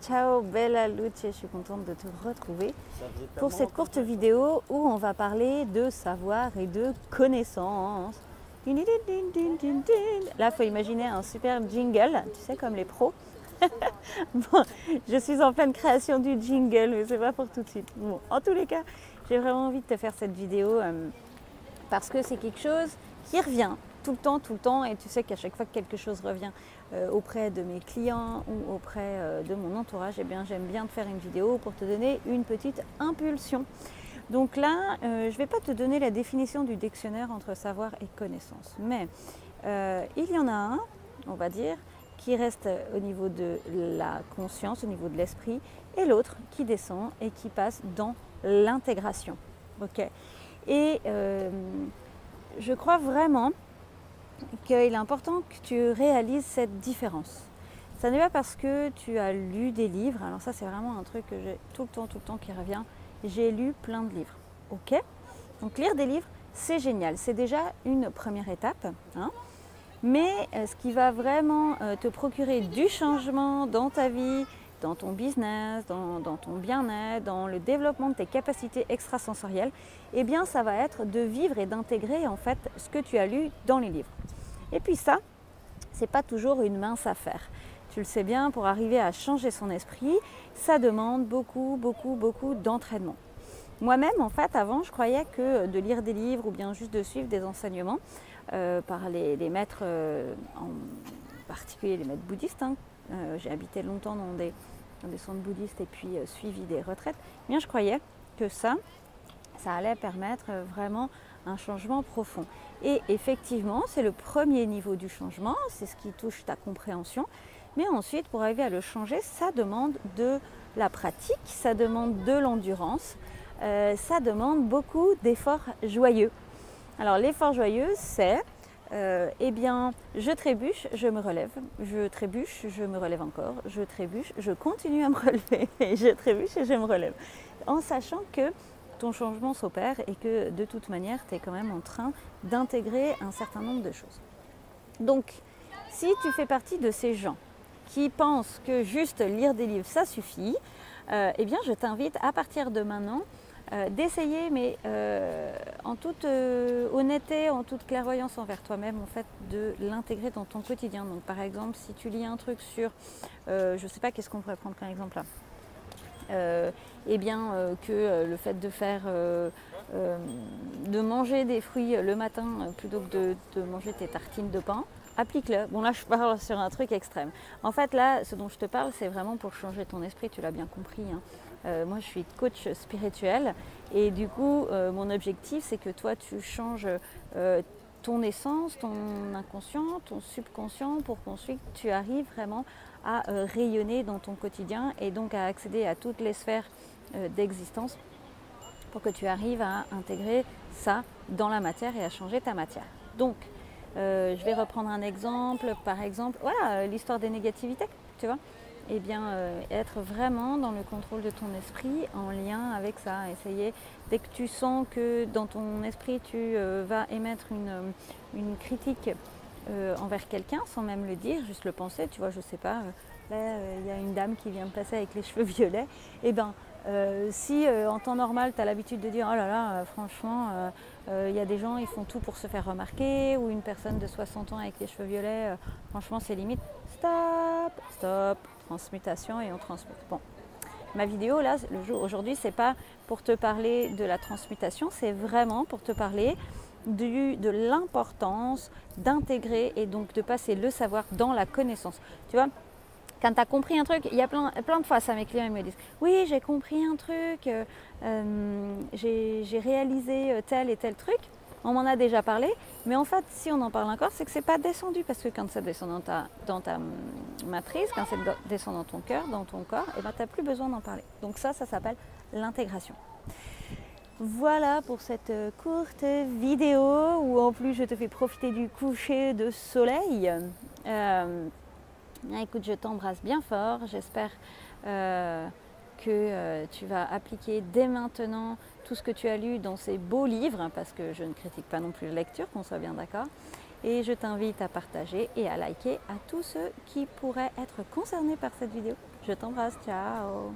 Ciao Bella Luce, je suis contente de te retrouver pour cette courte vidéo où on va parler de savoir et de connaissance. Là, il faut imaginer un super jingle, tu sais, comme les pros. Bon, je suis en pleine création du jingle, mais c'est pas pour tout de suite. Bon, en tous les cas, j'ai vraiment envie de te faire cette vidéo parce que c'est quelque chose qui revient tout le temps, et tu sais qu'à chaque fois que quelque chose revient auprès de mes clients ou auprès de mon entourage, eh bien, j'aime bien te faire une vidéo pour te donner une petite impulsion. Donc là, je ne vais pas te donner la définition du dictionnaire entre savoir et connaissance, mais il y en a un, on va dire, qui reste au niveau de la conscience, au niveau de l'esprit, et l'autre qui descend et qui passe dans l'intégration. Okay. Et je crois vraiment qu'il est important que tu réalises cette différence. Ça n'est pas parce que tu as lu des livres, alors ça c'est vraiment un truc que j'ai tout le temps qui revient, j'ai lu plein de livres, ok? Donc lire des livres, c'est génial, c'est déjà une première étape, hein? Mais ce qui va vraiment te procurer du changement dans ta vie, dans ton business, dans ton bien-être, dans le développement de tes capacités extrasensorielles, eh bien ça va être de vivre et d'intégrer en fait ce que tu as lu dans les livres. Et puis ça, c'est pas toujours une mince affaire. Tu le sais bien, pour arriver à changer son esprit, ça demande beaucoup d'entraînement. Moi-même, en fait, avant, je croyais que de lire des livres ou bien juste de suivre des enseignements par les maîtres, en particulier les maîtres bouddhistes, hein. J'ai habité longtemps dans des centres bouddhistes et puis suivi des retraites, eh bien je croyais que ça allait permettre vraiment un changement profond. Et effectivement, c'est le premier niveau du changement, c'est ce qui touche ta compréhension. Mais ensuite, pour arriver à le changer, ça demande de la pratique, ça demande de l'endurance, ça demande beaucoup d'efforts joyeux. Alors l'effort joyeux, c'est, eh bien, je trébuche, je me relève, je trébuche, je me relève encore, je trébuche, je continue à me relever, et je trébuche et je me relève. En sachant que ton changement s'opère et que de toute manière, tu es quand même en train d'intégrer un certain nombre de choses. Donc, si tu fais partie de ces gens qui pensent que juste lire des livres, ça suffit, eh bien, je t'invite à partir de maintenant d'essayer, mais en toute honnêteté, en toute clairvoyance envers toi-même, en fait, de l'intégrer dans ton quotidien. Donc, par exemple, si tu lis un truc sur, je ne sais pas, qu'est-ce qu'on pourrait prendre comme exemple là, eh bien que le fait de faire de manger des fruits le matin plutôt que de manger tes tartines de pain, applique-le. Bon là je parle sur un truc extrême. En fait là ce dont je te parle c'est vraiment pour changer ton esprit, tu l'as bien compris, hein. Moi je suis coach spirituel et du coup mon objectif c'est que toi tu changes ton essence, ton inconscient, ton subconscient pour qu'ensuite tu arrives vraiment à rayonner dans ton quotidien et donc à accéder à toutes les sphères d'existence pour que tu arrives à intégrer ça dans la matière et à changer ta matière. Donc, je vais reprendre un exemple, par exemple, voilà, l'histoire des négativités, tu vois. Eh bien, être vraiment dans le contrôle de ton esprit en lien avec ça. Essayer, dès que tu sens que dans ton esprit, tu vas émettre une critique envers quelqu'un, sans même le dire, juste le penser, tu vois, je sais pas, là, y a une dame qui vient me passer avec les cheveux violets, et ben, si en temps normal, tu as l'habitude de dire « Oh là là, franchement, y a des gens, ils font tout pour se faire remarquer » ou une personne de 60 ans avec les cheveux violets, franchement, c'est limite. Stop, transmutation et on transmute. Bon, ma vidéo, là, aujourd'hui, c'est pas pour te parler de la transmutation, c'est vraiment pour te parler de l'importance d'intégrer et donc de passer le savoir dans la connaissance. Tu vois, quand tu as compris un truc, il y a plein de fois ça, mes clients ils me disent « Oui, j'ai compris un truc, j'ai réalisé tel et tel truc. » On m'en a déjà parlé, mais en fait, si on en parle encore, c'est que c'est pas descendu, parce que quand ça descend dans ta matrice, quand ça descend dans ton cœur, dans ton corps, et ben, tu n'as plus besoin d'en parler. Donc ça s'appelle l'intégration. Voilà pour cette courte vidéo où en plus je te fais profiter du coucher de soleil. Écoute, je t'embrasse bien fort. J'espère que tu vas appliquer dès maintenant tout ce que tu as lu dans ces beaux livres, parce que je ne critique pas non plus la lecture, qu'on soit bien d'accord. Et je t'invite à partager et à liker à tous ceux qui pourraient être concernés par cette vidéo. Je t'embrasse, ciao!